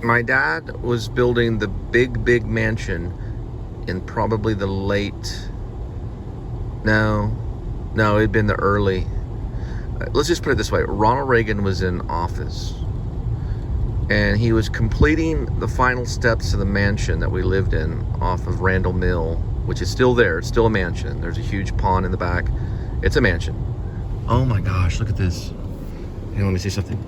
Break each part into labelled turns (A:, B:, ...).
A: My dad was building the big mansion in probably the late, no, it'd been the early, let's just put it this way. Ronald Reagan was in office, and he was completing the final steps of the mansion that we lived in off of Randall Mill, which is still there. It's still a mansion. There's a huge pond in the back. It's a mansion. Oh my gosh, look at this. Hey, let me see something.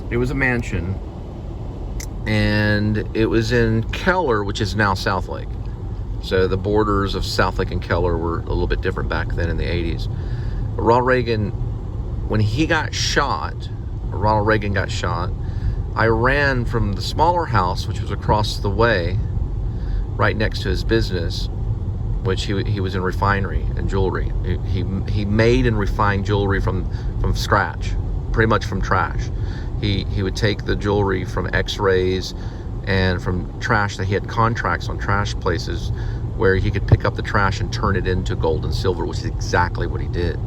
A: It was a mansion, and it was in Keller, which is now Southlake. So the borders of Southlake and Keller were a little bit different back then in the 80s. But Ronald Reagan, when Ronald Reagan got shot, I ran from the smaller house, which was across the way, right next to his business, which he was in refinery and jewelry. He made and refined jewelry from scratch, pretty much from trash. He would take the jewelry from X-rays and from trash that he had contracts on trash places where he could pick up the trash and turn it into gold and silver, which is exactly what he did.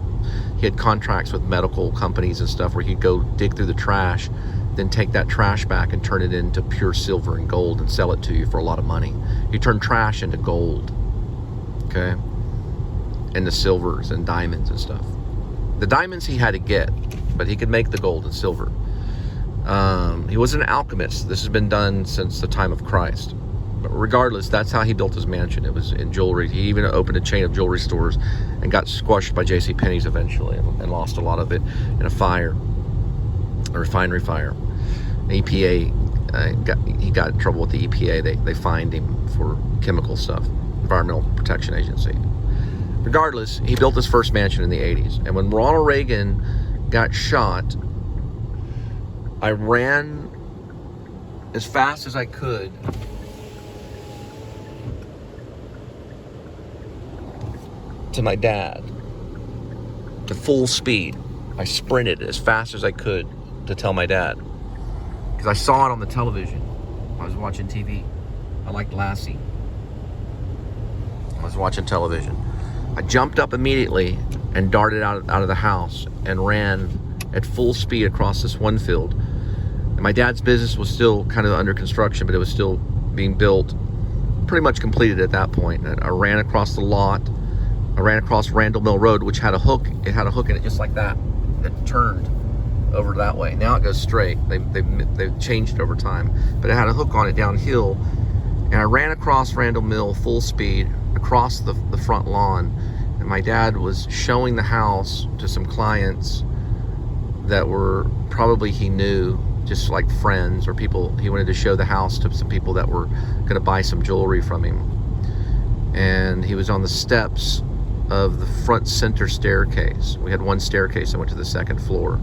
A: He had contracts with medical companies and stuff where he'd go dig through the trash, then take that trash back and turn it into pure silver and gold and sell it to you for a lot of money. He turned trash into gold, okay, and the silvers and diamonds and stuff. The diamonds he had to get, but he could make the gold and silver. He was an alchemist. This has been done since the time of Christ. But regardless, that's how he built his mansion. It was in jewelry. He even opened a chain of jewelry stores and got squashed by JCPenney's eventually and lost a lot of it in a fire, a refinery fire. EPA, he got in trouble with the EPA. They fined him for chemical stuff, Environmental Protection Agency. Regardless, he built his first mansion in the 80s. And when Ronald Reagan got shot, I ran as fast as I could to my dad, to full speed. I sprinted as fast as I could to tell my dad, because I saw it on the television. I was watching TV. I liked Lassie. I was watching television. I jumped up immediately and darted out of the house and ran at full speed across this one field. And my dad's business was still kind of under construction, but it was still being built, pretty much completed at that point. And I ran across the lot. I ran across Randall Mill Road, which had a hook. It had a hook in it just like that. It turned over that way. Now it goes straight. They've changed it over time, but it had a hook on it downhill. And I ran across Randall Mill full speed across the front lawn. And my dad was showing the house to some clients that were probably he knew, just like friends or people. He wanted to show the house to some people that were going to buy some jewelry from him. And he was on the steps of the front center staircase. We had one staircase that went to the second floor.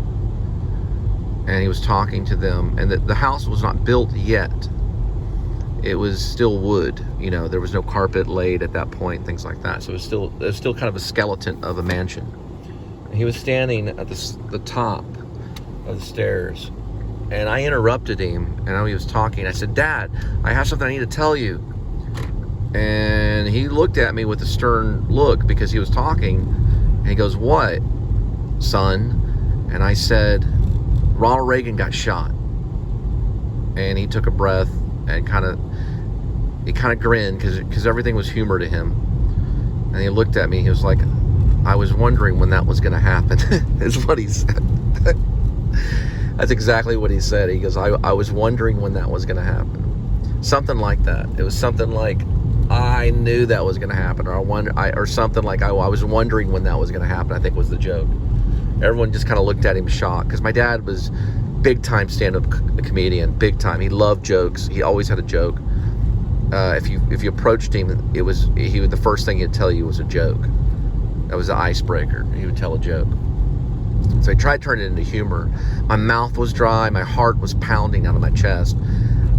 A: And he was talking to them. And the house was not built yet. It was still wood. You know, there was no carpet laid at that point, things like that. So it was still kind of a skeleton of a mansion. And he was standing at the top of the stairs. And I interrupted him, and he was talking. I said, "Dad, I have something I need to tell you." And he looked at me with a stern look because he was talking. And he goes, "What, son?" And I said, "Ronald Reagan got shot." And he took a breath and kind of grinned because everything was humor to him. And he looked at me. He was like, "I was wondering when that was going to happen," is what he said. That's exactly what he said. He goes, I was wondering when that was going to happen. Something like that. It was something like, I knew that was going to happen, or something like, I was wondering when that was going to happen, I think was the joke. Everyone just kind of looked at him shocked, because my dad was big time stand-up comedian, big time. He loved jokes. He always had a joke. If you approached him, the first thing he'd tell you was a joke. That was the icebreaker. He would tell a joke. So I tried to turn it into humor. My mouth was dry. My heart was pounding out of my chest.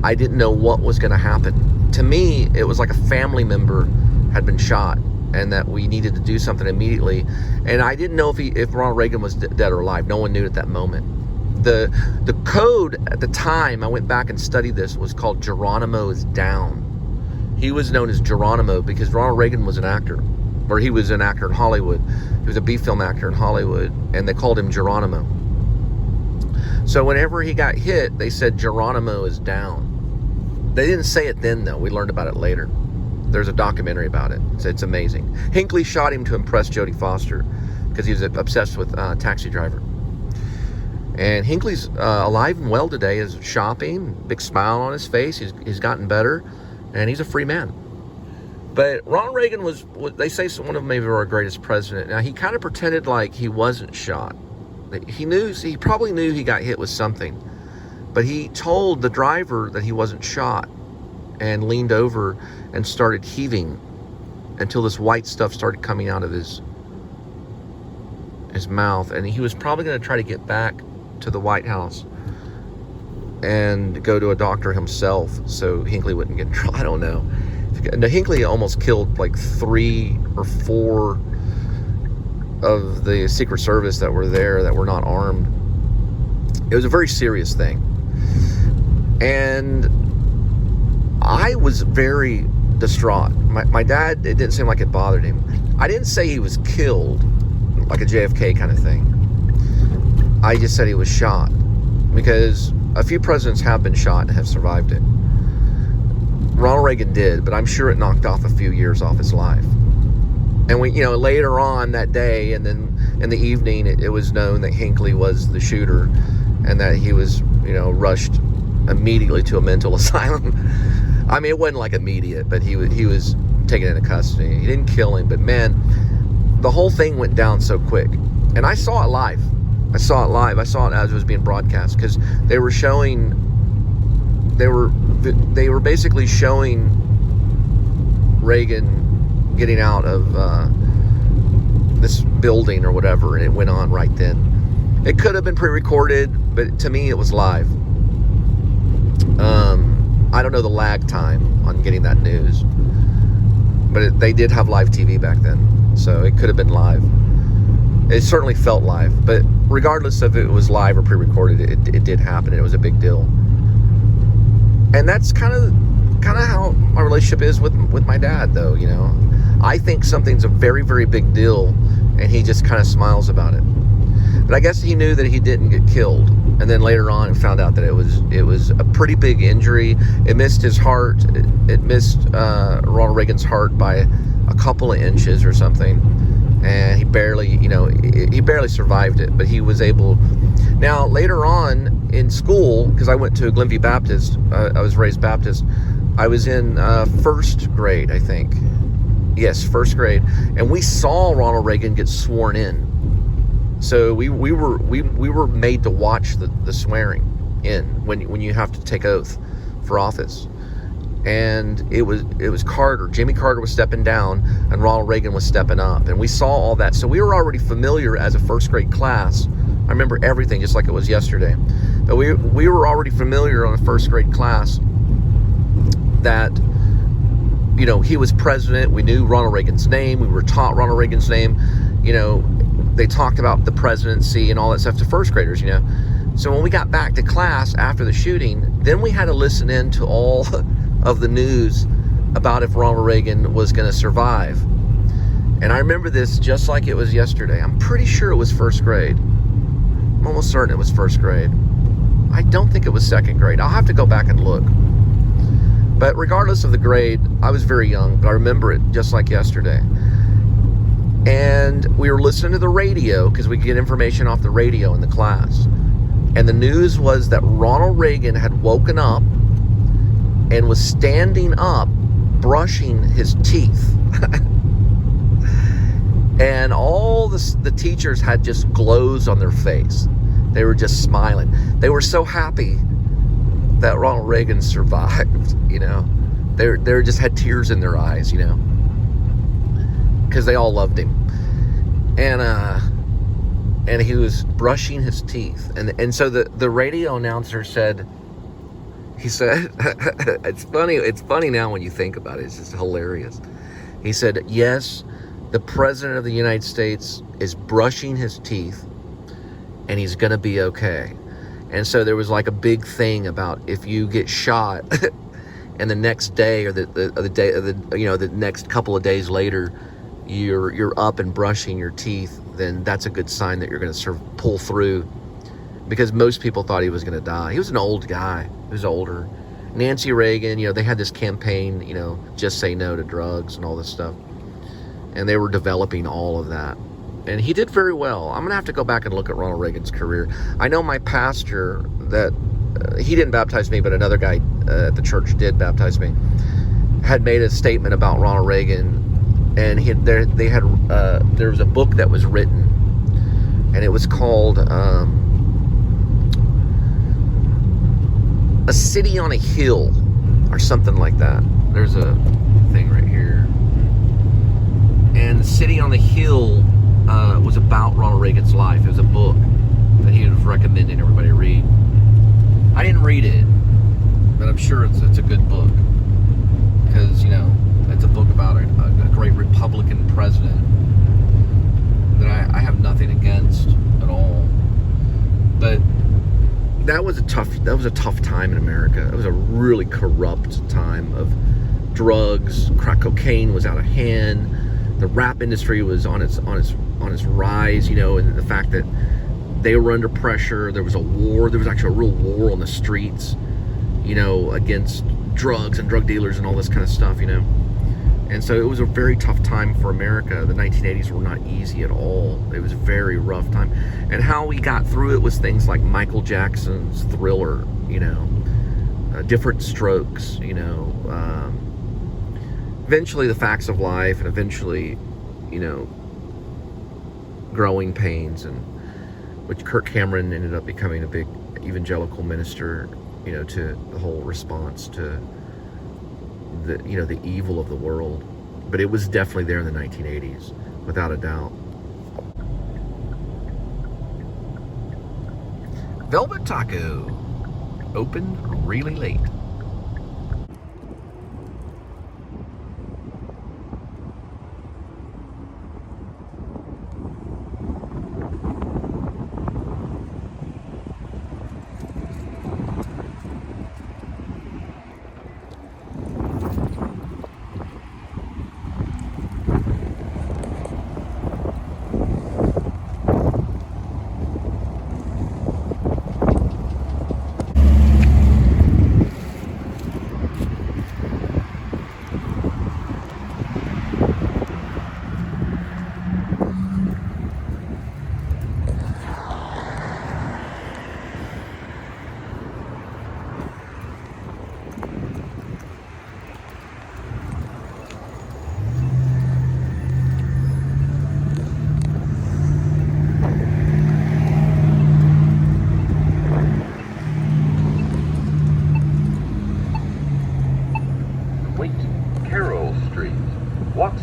A: I didn't know what was going to happen. To me, it was like a family member had been shot and that we needed to do something immediately. And I didn't know if Ronald Reagan was dead or alive. No one knew at that moment. The code at the time, I went back and studied this, was called Geronimo is down. He was known as Geronimo because Ronald Reagan was an actor, or he was an actor in Hollywood. He was a B-film actor in Hollywood, and they called him Geronimo. So whenever he got hit, they said Geronimo is down. They didn't say it then, though. We learned about it later. There's a documentary about it. It's amazing. Hinckley shot him to impress Jodie Foster because he was obsessed with Taxi Driver. And Hinckley's alive and well today, is shopping, big smile on his face. He's gotten better, and he's a free man. But Ronald Reagan was, they say, one of maybe our greatest president. Now, he kind of pretended like he wasn't shot. He probably knew he got hit with something, but he told the driver that he wasn't shot and leaned over and started heaving until this white stuff started coming out of his mouth. And he was probably going to try to get back to the White House and go to a doctor himself so Hinckley wouldn't get in trouble. I don't know. Now, Hinckley almost killed like 3 or 4 of the Secret Service that were there that were not armed. It was a very serious thing. And I was very distraught. My dad, it didn't seem like it bothered him. I didn't say he was killed, like a JFK kind of thing. I just said he was shot, because a few presidents have been shot and have survived it. Ronald Reagan did, but I'm sure it knocked off a few years off his life. And later on that day, and then in the evening, it was known that Hinckley was the shooter, and that he was, rushed immediately to a mental asylum. I mean, it wasn't like immediate, but he was taken into custody. He didn't kill him, but man, the whole thing went down so quick. And I saw it live. I saw it as it was being broadcast, because they were basically showing Reagan getting out of this building or whatever, and it went on right then. It could have been pre-recorded, but to me it was live. I don't know the lag time on getting that news, but they did have live TV back then, so it could have been live. It certainly felt live, but regardless of if it was live or pre-recorded, it did happen, and it was a big deal. And that's kind of how my relationship is with my dad, though. I think something's a very, very big deal, and he just kind of smiles about it. But I guess he knew that he didn't get killed, and then later on found out that it was a pretty big injury. It missed his heart. It missed Ronald Reagan's heart by a couple of inches or something, and he barely survived it. But he was able. Now later on in school, because I went to Glenview Baptist, I was raised Baptist. I was in first grade, I think. Yes, first grade, and we saw Ronald Reagan get sworn in. So we were made to watch the swearing in when you have to take oath for office. And it was Carter. Jimmy Carter was stepping down, and Ronald Reagan was stepping up, and we saw all that. So we were already familiar as a first grade class. I remember everything just like it was yesterday. But we were already familiar on a first grade class that he was president. We knew Ronald Reagan's name. We were taught Ronald Reagan's name. They talked about the presidency and all that stuff to first graders, So when we got back to class after the shooting, then we had to listen in to all of the news about if Ronald Reagan was going to survive. And I remember this just like it was yesterday. I'm pretty sure it was first grade. I'm almost certain it was first grade. I don't think it was second grade. I'll have to go back and look. But regardless of the grade, I was very young, but I remember it just like yesterday. And we were listening to the radio, because we get information off the radio in the class. And the news was that Ronald Reagan had woken up and was standing up, brushing his teeth. And all the teachers had just glows on their face. They were just smiling. They were so happy that Ronald Reagan survived, They just had tears in their eyes, because they all loved him. And he was brushing his teeth. And so the radio announcer said, it's funny now when you think about it. It's just hilarious. He said, yes, the President of the United States is brushing his teeth, and he's going to be okay. And so there was like a big thing about if you get shot and the next day or the next couple of days later you're up and brushing your teeth, then that's a good sign that you're going to sort of pull through, because most people thought he was going to die. He was an old guy. He was older. Nancy Reagan, they had this campaign, just say no to drugs and all this stuff, and they were developing all of that. And he did very well. I'm gonna have to go back and look at Ronald Reagan's career. I know my pastor, that he didn't baptize me, but another guy at the church did baptize me, had made a statement about Ronald Reagan, and there was a book that was written, and it was called A City on a Hill, or something like that. There's a thing right here, and The City on the Hill was about Ronald Reagan's life. It was a book that he was recommending everybody read. I didn't read it, but I'm sure it's a good book, because it's a book about a great Republican president that I have nothing against at all. But that was a tough time in America. It was a really corrupt time of drugs. Crack cocaine was out of hand. The rap industry was on its rise, and the fact that they were under pressure. There was a war. There was actually a real war on the streets, against drugs and drug dealers and all this kind of stuff, And so it was a very tough time for America. The 1980s were not easy at all. It was a very rough time. And how we got through it was things like Michael Jackson's Thriller, Different Strokes, eventually The Facts of Life, and eventually, Growing Pains, and which Kirk Cameron ended up becoming a big evangelical minister, to the whole response to the evil of the world. But it was definitely there in the 1980s, without a doubt. Velvet Taco opened really late.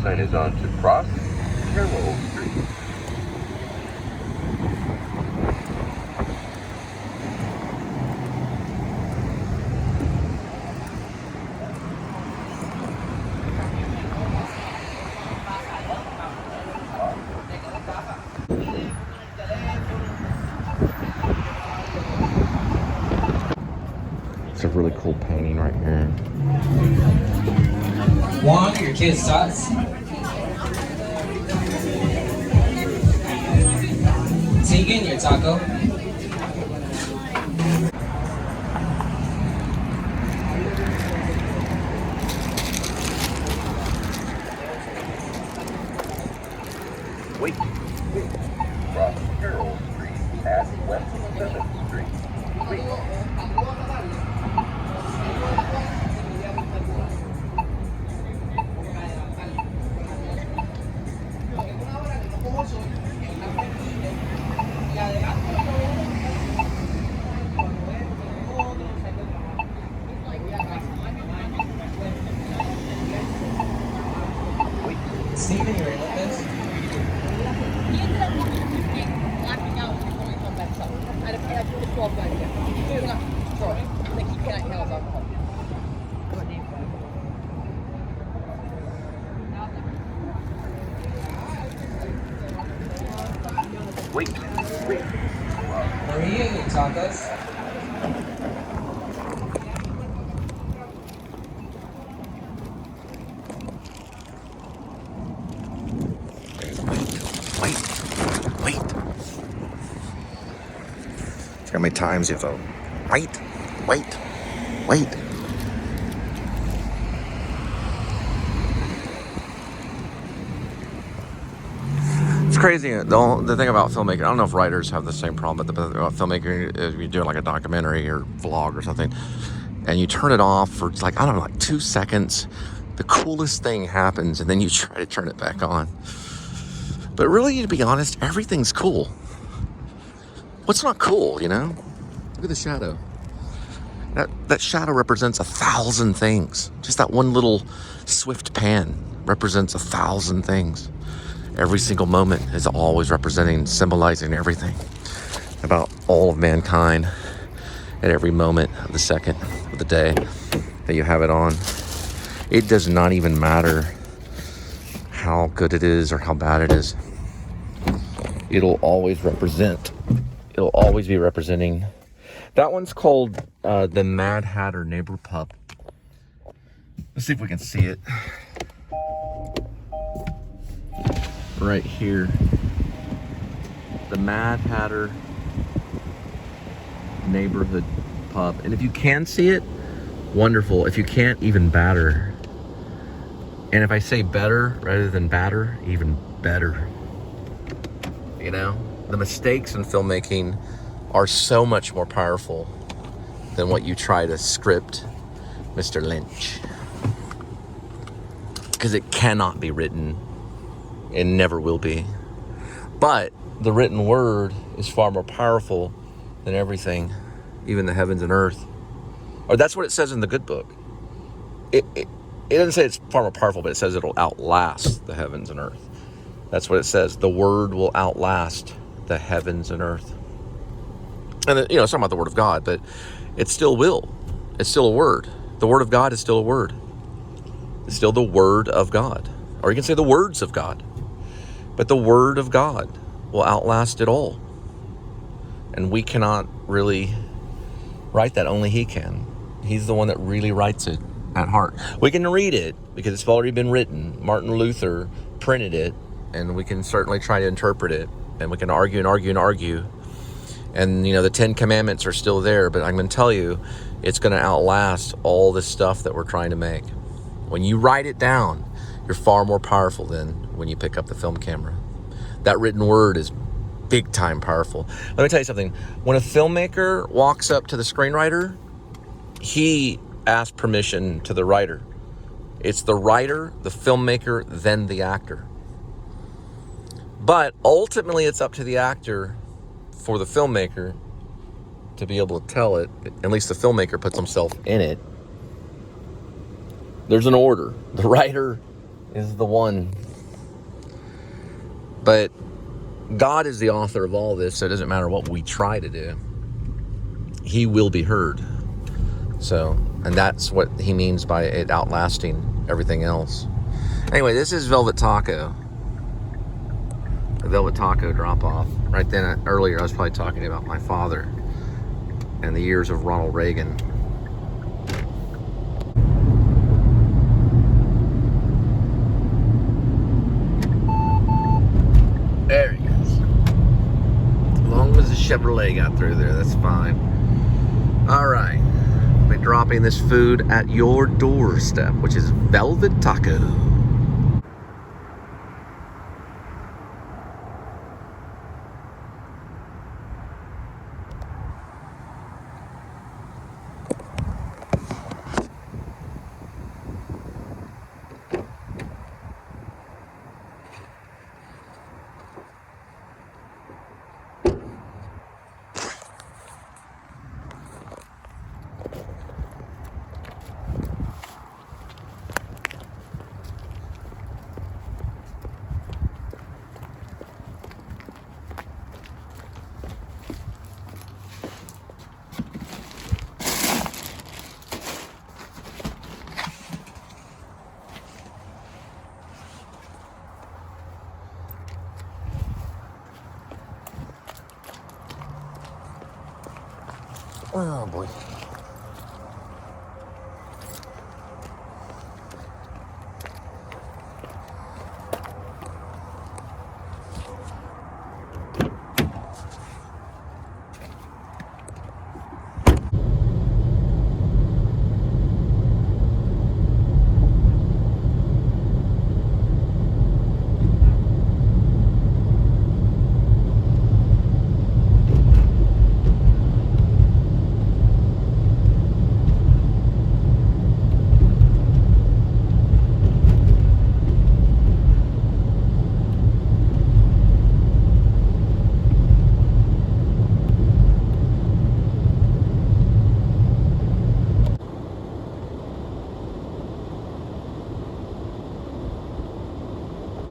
A: Sign is on to cross Carroll Street. It's a really cool painting right here.
B: One, your kid's thoughts. Tegan, your taco.
C: Wait. Cross Carroll Street at West 7th Street. Wait.
B: Steven, you ready with this?
C: Wait.
B: Maria, your tacos.
A: Look how many times you have to wait. It's crazy. The thing about filmmaking, I don't know if writers have the same problem, but the thing about filmmaking is you're doing like a documentary or vlog or something, and you turn it off for like, I don't know, like 2 seconds. The coolest thing happens, and then you try to turn it back on. But really, to be honest, everything's cool. What's not cool, you know? Look at the shadow. That shadow represents 1,000 things. Just that one little swift pan represents 1,000 things. Every single moment is always representing, symbolizing everything about all of mankind at every moment of the second of the day that you have it on. It does not even matter how good it is or how bad it is. It'll always be representing. That one's called the Mad Hatter Neighbor Pup. Let's see if we can see it. Right here. The Mad Hatter Neighborhood Pup. And if you can see it, wonderful. If you can't, even better. And if I say better rather than batter, even better. You know, the mistakes in filmmaking are so much more powerful than what you try to script, Mr. Lynch. Because it cannot be written. It never will be. But the written word is far more powerful than everything, even the heavens and earth. Or that's what it says in the good book. It doesn't say it's far more powerful, but it says it'll outlast the heavens and earth. That's what it says. The word will outlast the heavens and earth. And, you know, it's talking about the word of God, but it still will. It's still a word. The word of God is still a word. It's still the word of God. Or you can say the words of God. But the word of God will outlast it all. And we cannot really write that. Only he can. He's the one that really writes it at heart. We can read it because it's already been written. Martin Luther printed it, and we can certainly try to interpret it. And we can argue and argue and argue. And, you know, the 10 Commandments are still there, but I'm going to tell you, it's going to outlast all this stuff that we're trying to make. When you write it down, you're far more powerful than when you pick up the film camera. That written word is big time powerful. Let me tell you something. When a filmmaker walks up to the screenwriter, he asks permission to the writer. It's the writer, the filmmaker, then the actor. But ultimately, it's up to the actor for the filmmaker to be able to tell it. At least the filmmaker puts himself in it. There's an order. The writer is the one. But God is the author of all this, so it doesn't matter what we try to do. He will be heard. So, and that's what he means by it outlasting everything else. Anyway, this is Velvet Taco. The Velvet Taco drop-off. Right then, earlier, I was probably talking about my father and the years of Ronald Reagan. There he is. As long as the Chevrolet got through there, that's fine. All right. I'll be dropping this food at your doorstep, which is Velvet Taco. Oh boy.